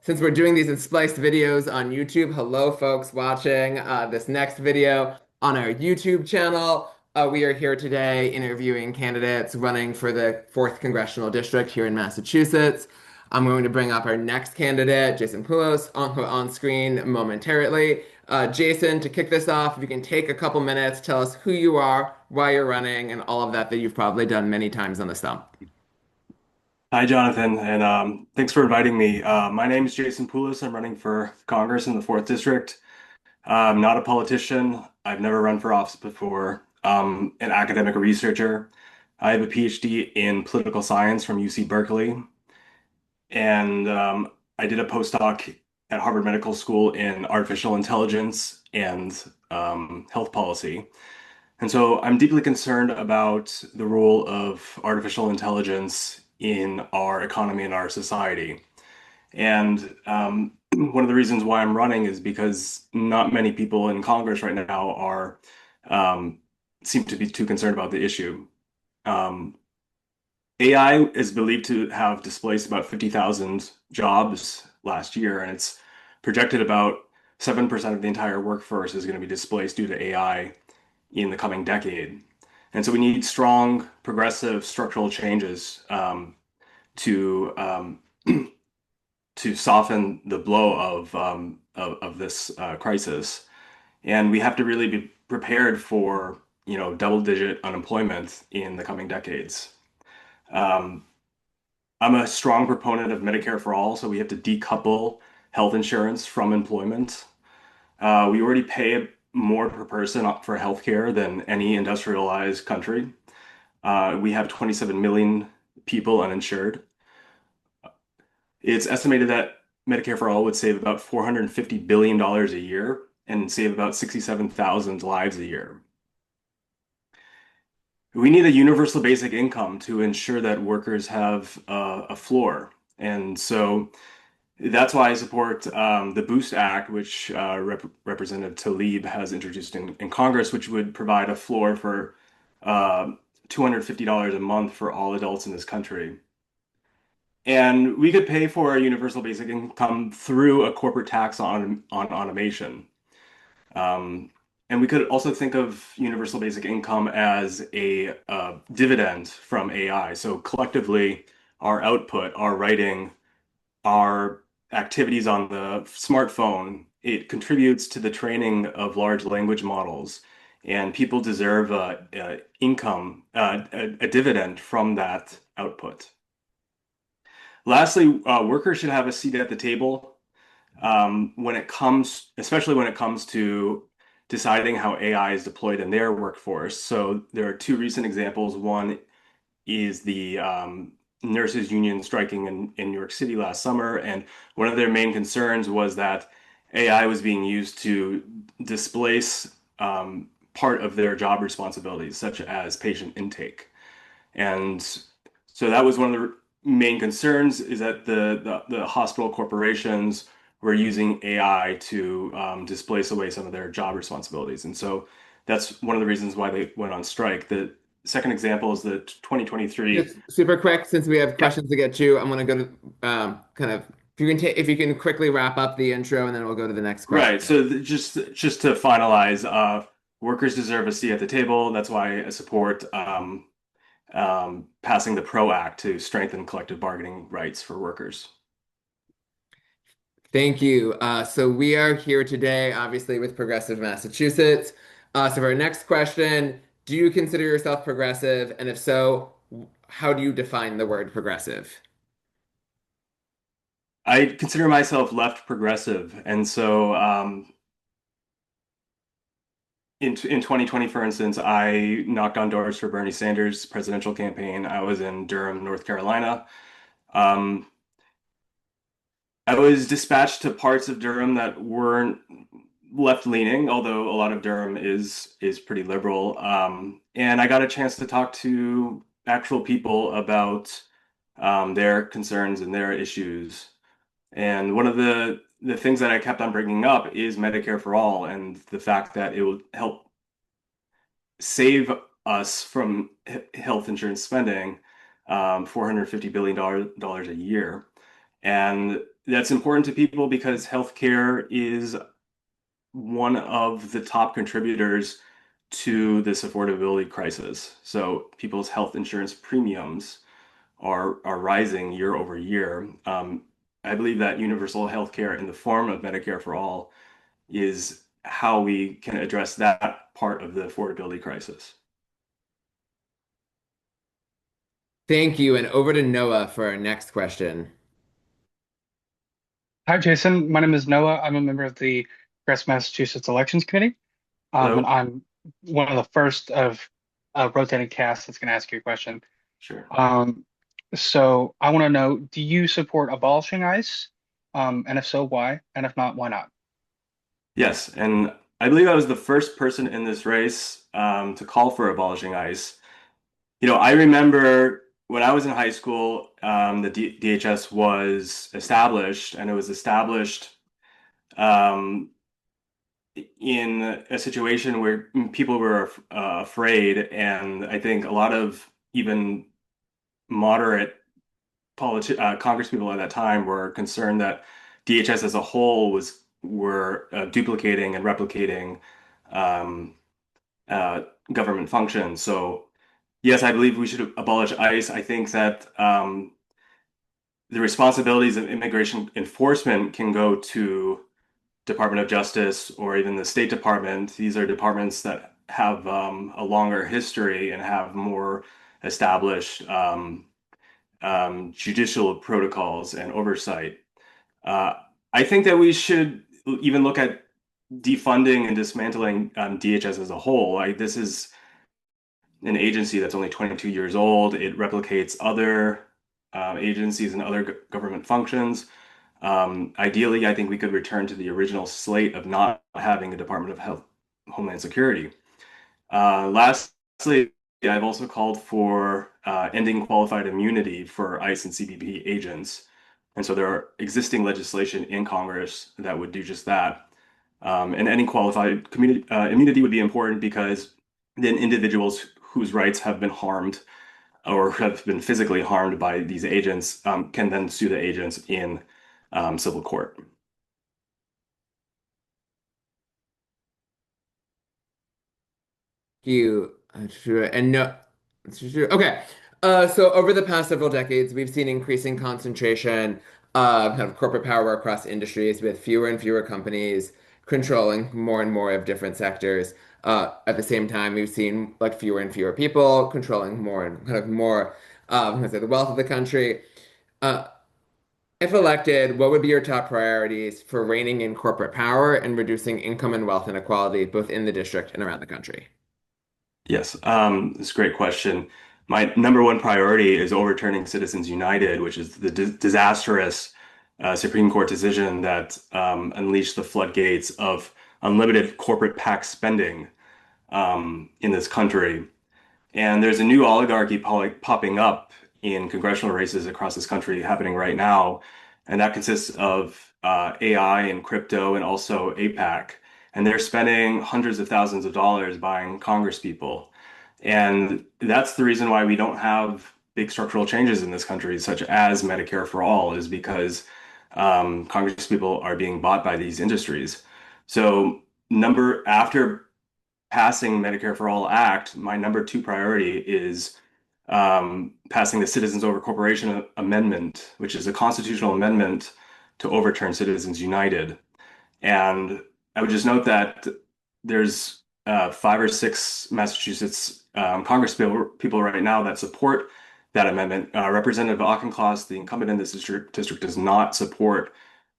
Since we're doing these in spliced videos on YouTube, hello folks watching this next video on our YouTube channel. We are here today interviewing candidates running for the 4th Congressional District here in Massachusetts. I'm going to bring up our next candidate, Jason Poulos, on screen momentarily. Jason, to kick this off, if you can take a couple minutes, tell us who you are, why you're running, and all of that you've probably done many times on the stump. Hi, Jonathan, and thanks for inviting me. My name is Jason Poulos. I'm running for Congress in the 4th District. I'm not a politician. I've never run for office before. An academic researcher. I have a PhD in political science from UC Berkeley, and I did a postdoc at Harvard Medical School in artificial intelligence and health policy. And so I'm deeply concerned about the role of artificial intelligence in our economy and our society. And one of the reasons why I'm running is because not many people in Congress right now are um, seem to be too concerned about the issue. Um, AI is believed to have displaced about 50,000 jobs last year, and it's projected about 7% of the entire workforce is going to be displaced due to AI in the coming decade. And so we need strong, progressive structural changes to to soften the blow of this crisis. And we have to really be prepared for, double-digit unemployment in the coming decades. Um, I'm a strong proponent of Medicare for all, so we have to decouple health insurance from employment. We already pay more per person for healthcare than any industrialized country. We have 27 million people uninsured. It's estimated that Medicare for All would save about $450 billion a year and save about 67,000 lives a year. We need a universal basic income to ensure that workers have a floor. And so that's why I support the Boost Act, which Representative Tlaib has introduced in Congress, which would provide a floor for uh, $250 a month for all adults in this country. And we could pay for a universal basic income through a corporate tax on automation. Um, and we could also think of universal basic income as a dividend from AI. So collectively, our output, our writing, our activities on the smartphone, it contributes to the training of large language models. And people deserve a income, a dividend from that output. Lastly, workers should have a seat at the table when it comes, especially when it comes to deciding how AI is deployed in their workforce. So there are two recent examples. One is the nurses union striking in New York City last summer, and one of their main concerns was that AI was being used to displace part of their job responsibilities, such as patient intake. And so that was one of the main concerns is that the hospital corporations were using AI to displace away some of their job responsibilities. And so that's one of the reasons why they went on strike. The second example is the 2023. Just super quick, since we have Yeah, questions to get to, I'm going to go to kind of if you can quickly wrap up the intro, and then we'll go to the next question. right. So just to finalize, workers deserve a seat at the table. That's why I support passing the PRO Act to strengthen collective bargaining rights for workers. Thank you. So we are here today, obviously, with Progressive Massachusetts. So for our next question, do you consider yourself progressive? And if so, how do you define the word progressive? I consider myself left progressive, and so in 2020, for instance, I knocked on doors for Bernie Sanders' presidential campaign. I was in Durham, North Carolina. Um, I was dispatched to parts of Durham that weren't left-leaning, although a lot of Durham is pretty liberal. And I got a chance to talk to actual people about their concerns and their issues. And one of the things that I kept on bringing up is Medicare for all and the fact that it will help save us from health insurance spending $450 billion a year. And that's important to people because healthcare is one of the top contributors to this affordability crisis. So people's health insurance premiums are rising year over year. I believe that universal healthcare in the form of Medicare for all is how we can address that part of the affordability crisis. Thank you. And over to Noah for our next question. Hi, Jason. My name is Noah. I'm a member of the Progressive Massachusetts Elections Committee, and Hello? I'm one of the first of a rotating cast that's going to ask you a question. Sure. Um, so I want to know, do you support abolishing ICE? And if so, why? And if not, why not? Yes, and I believe I was the first person in this race to call for abolishing ICE. I remember when I was in high school, the DHS was established, and it was established um, in a situation where people were afraid, and I think a lot of even moderate Congress people at that time were concerned that DHS as a whole were duplicating and replicating um, uh, government functions. So yes, I believe we should abolish ICE. I think that the responsibilities of immigration enforcement can go to Department of Justice or even the State Department. These are departments that have a longer history and have more established judicial protocols and oversight. Uh, I think that we should even look at defunding and dismantling DHS as a whole. This is an agency that's only 22 years old. It replicates other agencies and other government functions. Ideally, I think we could return to the original slate of not having a Department of Health, Homeland Security. Lastly, I've also called for ending qualified immunity for ICE and CBP agents. And so there are existing legislation in Congress that would do just that. And ending qualified immunity would be important because then individuals whose rights have been harmed or have been physically harmed by these agents can then sue the agents in civil court. You Sure. And no, sure. Okay. So over the past several decades, we've seen increasing concentration of kind of corporate power across industries, with fewer and fewer companies controlling more and more of different sectors. At the same time, we've seen like fewer and fewer people controlling more and kind of more, let's say, the wealth of the country. Uh, if elected, what would be your top priorities for reining in corporate power and reducing income and wealth inequality, both in the district and around the country? Yes, it's a great question. My number one priority is overturning Citizens United, which is the disastrous Supreme Court decision that unleashed the floodgates of unlimited corporate PAC spending in this country. And there's a new oligarchy popping up in congressional races across this country happening right now. And that consists of AI and crypto and also APAC. And they're spending hundreds of thousands of dollars buying Congress people. And that's the reason why we don't have big structural changes in this country, such as Medicare for all, is because Congress people are being bought by these industries. So after passing Medicare for All Act, my number two priority is passing the Citizens Over Corporation Amendment, which is a constitutional amendment to overturn Citizens United. And I would just note that there's five or six Massachusetts Congress people right now that support that amendment. Representative Auchincloss, the incumbent in this district, does not support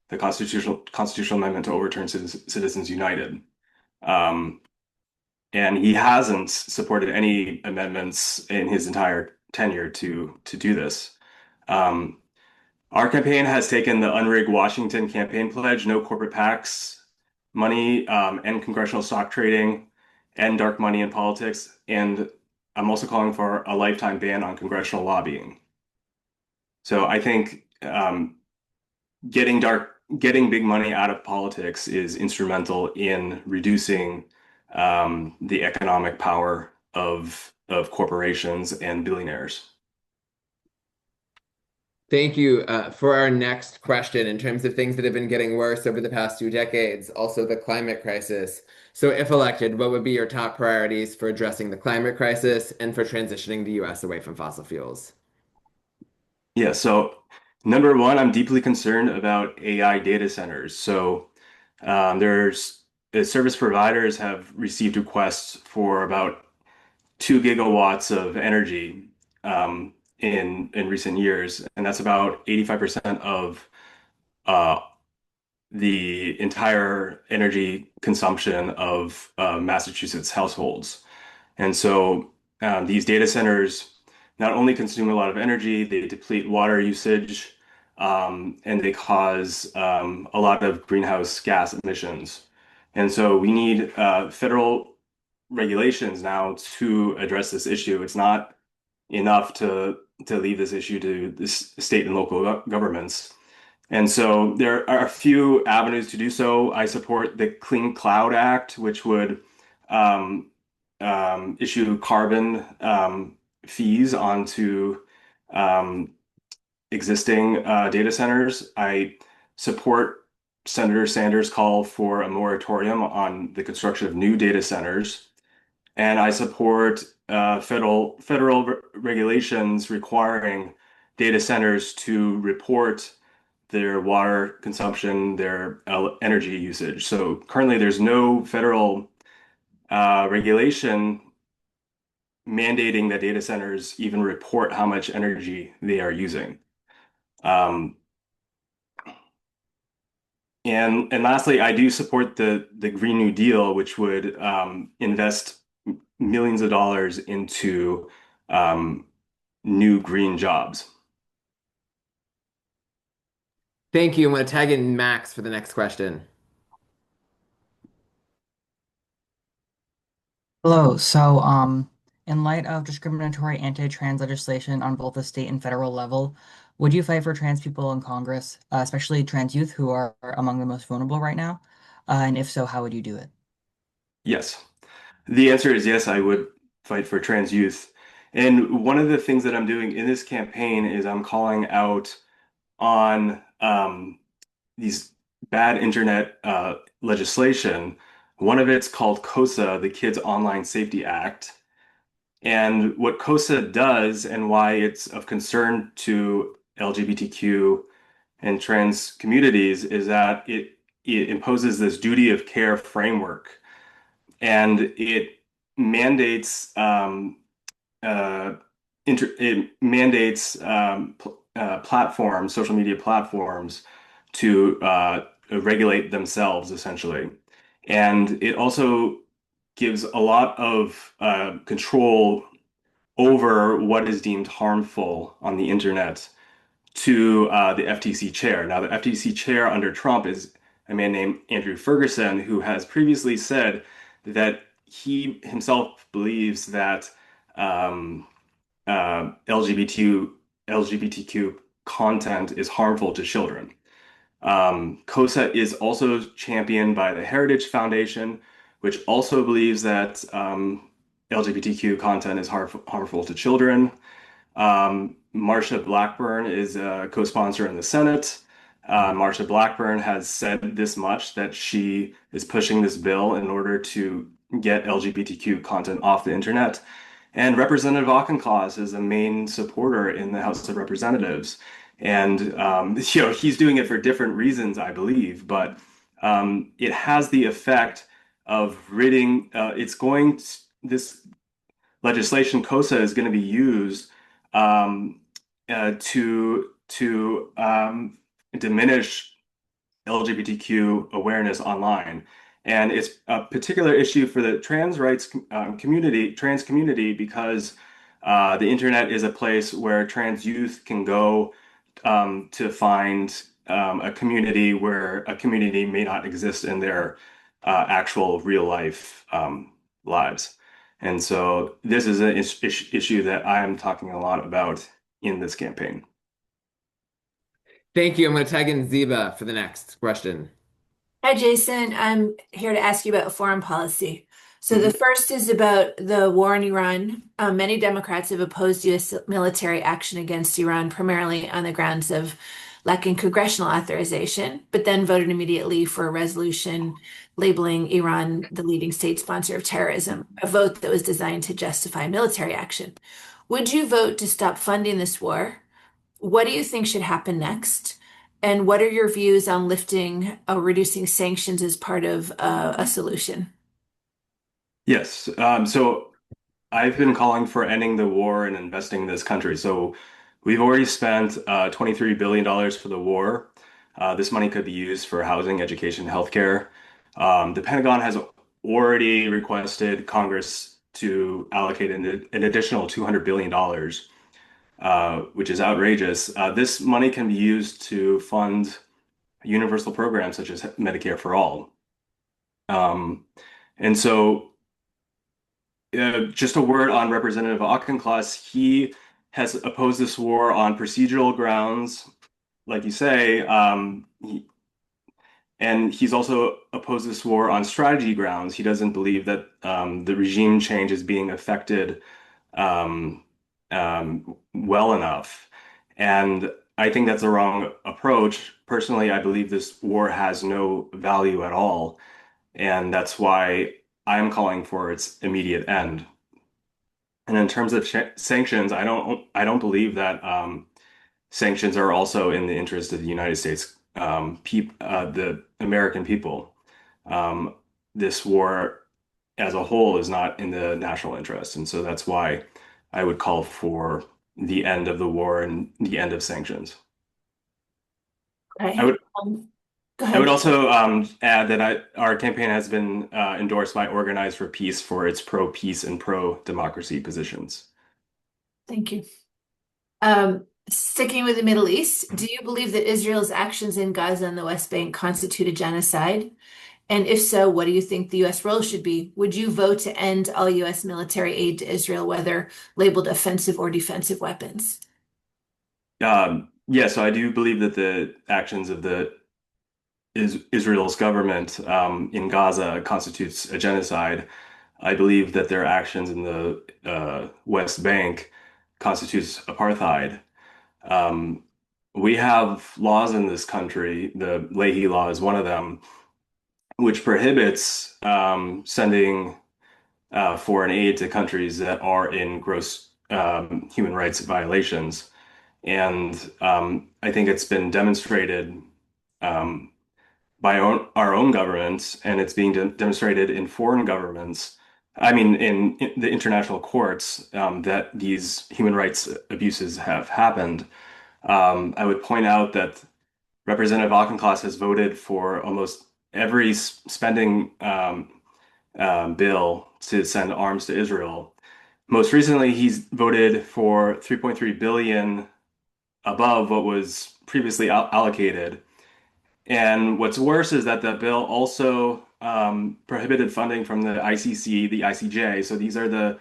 the constitutional amendment to overturn Citizens United. Um, and he hasn't supported any amendments in his entire tenure to do this. Um, our campaign has taken the Unrig Washington campaign pledge: no corporate PACs, money, and congressional stock trading, and dark money in politics. And I'm also calling for a lifetime ban on congressional lobbying. So I think getting big money out of politics is instrumental in reducing the economic power of corporations and billionaires. Thank you. For our next question, in terms of things that have been getting worse over the past 2 decades, also the climate crisis. So, if elected, what would be your top priorities for addressing the climate crisis and for transitioning the US away from fossil fuels? Yeah, so number one, I'm deeply concerned about AI data centers. So there's the service providers have received requests for about 2 gigawatts of energy in recent years, and that's about 85% of uh, the entire energy consumption of Massachusetts households. And so these data centers not only consume a lot of energy, they deplete water usage, and they cause a lot of greenhouse gas emissions. And so we need federal regulations now to address this issue. It's not enough to leave this issue to the state and local governments. And so there are a few avenues to do so. I support the Clean Cloud Act, which would um, issue carbon fees onto um, existing data centers. I support Senator Sanders' call for a moratorium on the construction of new data centers, and I support federal regulations requiring data centers to report their water consumption, their energy usage. So currently, there's no federal regulation mandating that data centers even report how much energy they are using. Um, and lastly, I do support the Green New Deal, which would invest millions of dollars into um, new green jobs. Thank you. I'm going to tag in Max for the next question. Hello. In light of discriminatory anti-trans legislation on both the state and federal level, would you fight for trans people in Congress, especially trans youth who are among the most vulnerable right now? And if so, how would you do it? Yes. The answer is yes, I would fight for trans youth. And one of the things that I'm doing in this campaign is I'm calling out on these bad internet legislation. One of it's called KOSA, the Kids Online Safety Act. And what KOSA does and why it's of concern to LGBTQ and trans communities is that it imposes this duty of care framework, and it mandates uh, it mandates platforms, social media platforms, to regulate themselves essentially, and it also gives a lot of control over what is deemed harmful on the internet to the FTC chair. Now, the FTC chair under Trump is a man named Andrew Ferguson, who has previously said that he himself believes that um, LGBTQ content is harmful to children. COSA is also championed by the Heritage Foundation, which also believes that LGBTQ content is harmful to children. Marsha Blackburn is a co-sponsor in the Senate. Marsha Blackburn has said this much that she is pushing this bill in order to get LGBTQ content off the internet. And Representative Auchincloss is a main supporter in the House of Representatives. And he's doing it for different reasons, I believe, but it has the effect of ridding. This legislation, KOSA, is going to be used um, to diminish LGBTQ awareness online. And it's a particular issue for the trans rights trans community, because the internet is a place where trans youth can go to find a community where a community may not exist in their actual real life lives. And so this is an issue that I am talking a lot about in this campaign. Thank you. I'm going to tag in Ziba for the next question. Hi, Jason. I'm here to ask you about foreign policy. So the first is about the war in Iran. Many Democrats have opposed U.S. military action against Iran, primarily on the grounds of lacking congressional authorization, but then voted immediately for a resolution labeling Iran the leading state sponsor of terrorism, a vote that was designed to justify military action. Would you vote to stop funding this war? What do you think should happen next? And what are your views on lifting or reducing sanctions as part of a solution? Yes. So I've been calling for ending the war and investing in this country. So we've already spent $23 billion for the war. This money could be used for housing, education, healthcare. The Pentagon has already requested Congress to allocate an additional $200 billion, which is outrageous. This money can be used to fund universal programs such as Medicare for All. Um, and so just a word on Representative Auchincloss. He has opposed this war on procedural grounds, like you say, and he's also opposed this war on strategy grounds. He doesn't believe that the regime change is being affected um, well enough. And I think that's the wrong approach. Personally, I believe this war has no value at all. And that's why I'm calling for its immediate end. And in terms of sanctions, I don't believe that sanctions are also in the interest of the United States, the American people. Um, this war as a whole is not in the national interest, and so that's why I would call for the end of the war and the end of sanctions. I Okay. would Um, Go I would ahead. also add that our campaign has been endorsed by Organized for Peace for its pro-peace and pro-democracy positions. Thank you. Sticking with the Middle East, do you believe that Israel's actions in Gaza and the West Bank constitute a genocide? And if so, what do you think the U.S. role should be? Would you vote to end all U.S. military aid to Israel, whether labeled offensive or defensive weapons? Yeah, so I do believe that the actions of the Israel's government in Gaza constitutes a genocide. I believe that their actions in the West Bank constitutes apartheid. Um, we have laws in this country, the Leahy Law is one of them, which prohibits sending foreign aid to countries that are in gross human rights violations. And I think it's been demonstrated um, by our own governments, and it's being demonstrated in foreign governments. I mean, in the international courts, that these human rights abuses have happened. I would point out that Representative Auchincloss has voted for almost every spending bill to send arms to Israel. Most recently, he's voted for 3.3 billion above what was previously allocated. And what's worse is that the bill also prohibited funding from the ICC, the ICJ. So these are the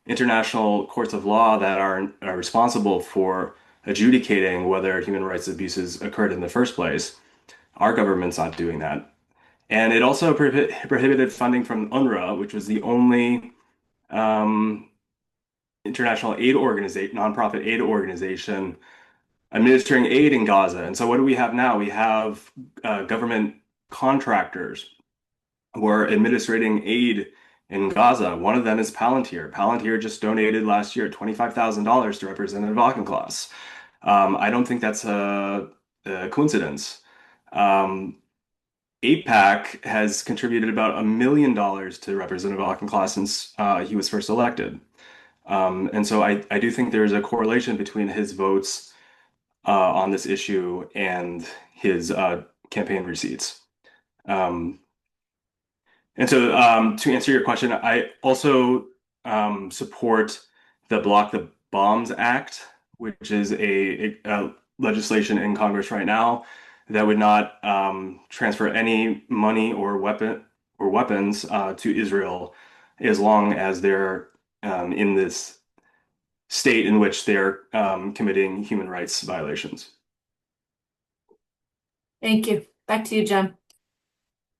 international courts of law that are responsible for adjudicating whether human rights abuses occurred in the first place. Our government's not doing that. And it also prohibited funding from UNRWA, which was the only um, international aid organization, nonprofit aid organization administering aid in Gaza. And so what do we have now? We have government contractors who are administrating aid in Gaza. One of them is Palantir. Palantir just donated last year $25,000 to Representative Auchincloss. I don't think that's a coincidence. Um, AIPAC has contributed about $1 million to Representative Auchincloss since he was first elected. And so I do think there's a correlation between his votes on this issue and his campaign receipts. Um, and so to answer your question, I also support the Block the Bombs Act, which is a legislation in Congress right now that would not transfer any money or weapons to Israel as long as they're in this state in which they're committing human rights violations. Thank you. Back to you, John.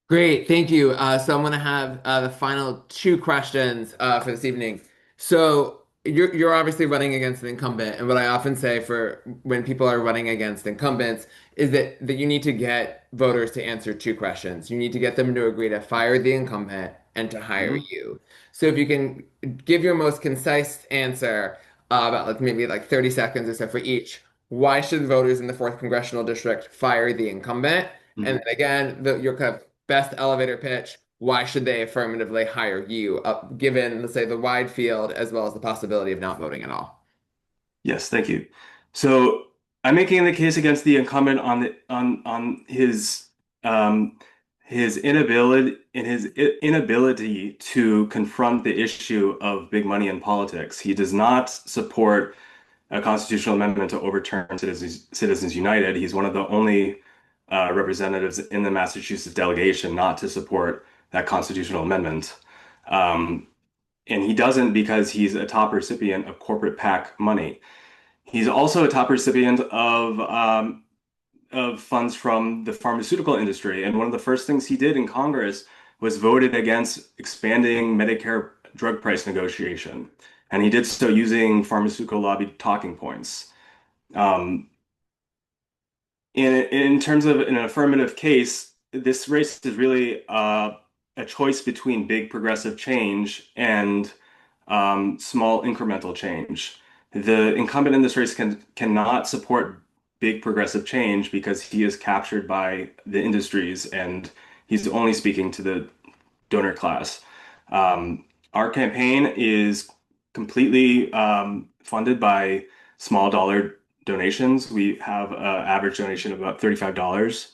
Great, thank you. So I'm going to have the final two questions for this evening. So you're obviously running against an incumbent, and what I often say for when people are running against incumbents is that you need to get voters to answer two questions. You need to get them to agree to fire the incumbent and to hire Mhm. you. So if you can give your most concise answer about like maybe like 30 seconds or so for each, why should voters in the fourth congressional district fire the incumbent? And Mhm. then again, your kind of best elevator pitch. Why should they affirmatively hire you, given, let's say, the wide field as well as the possibility of not voting at all? Yes, thank you. So I'm making the case against the incumbent on um, his inability to confront the issue of big money in politics. He does not support a constitutional amendment to overturn Citizens United. He's one of the only representatives in the Massachusetts delegation not to support that constitutional amendment. Um, and he doesn't because he's a top recipient of corporate PAC money. He's also a top recipient of funds from the pharmaceutical industry. And one of the first things he did in Congress was voted against expanding Medicare drug price negotiation. And he did so using pharmaceutical lobby talking points. Um, in terms of an affirmative case, this race is really a choice between big progressive change and small incremental change. The incumbent in this race cannot support big progressive change because he is captured by the industries and he's only speaking to the donor class. Our campaign is completely funded by small dollar donations. We have an average donation of about $35.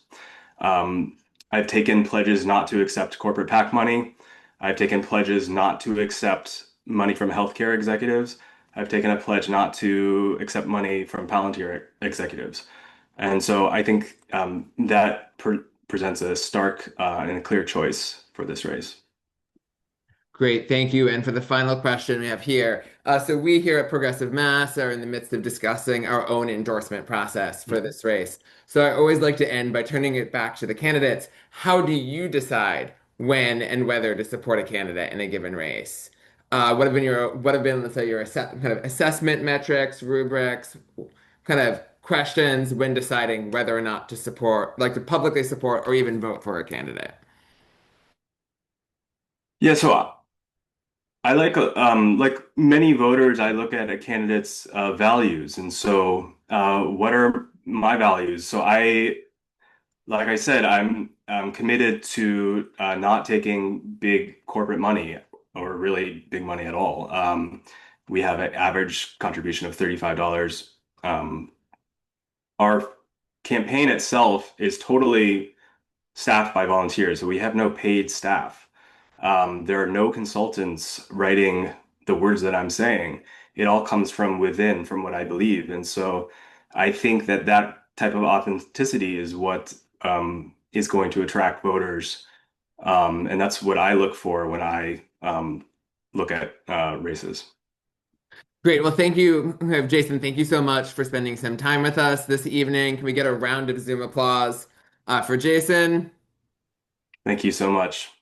Um, I've taken pledges not to accept corporate PAC money. I've taken pledges not to accept money from healthcare executives. I've taken a pledge not to accept money from Palantir executives. And so I think that presents a stark and a clear choice for this race. Great, thank you. And for the final question we have here, so we here at Progressive Mass are in the midst of discussing our own endorsement process for this race. So I always like to end by turning it back to the candidates. How do you decide when and whether to support a candidate in a given race? What have been, let's say, your kind of assessment metrics, rubrics, kind of questions when deciding whether or not to support, like to publicly support or even vote for a candidate? Yeah, so I like many voters, I look at a candidate's values, and so what are my values? So like I said, I'm committed to not taking big corporate money or really big money at all. We have an average contribution of $35. Our campaign itself is totally staffed by volunteers, so we have no paid staff. There are no consultants writing the words that I'm saying. It all comes from within, from what I believe. And so I think that that type of authenticity is what is going to attract voters. And that's what I look for when I look at races. Great. Well, thank you, Jason. Thank you so much for spending some time with us this evening. Can we get a round of Zoom applause for Jason? Thank you so much.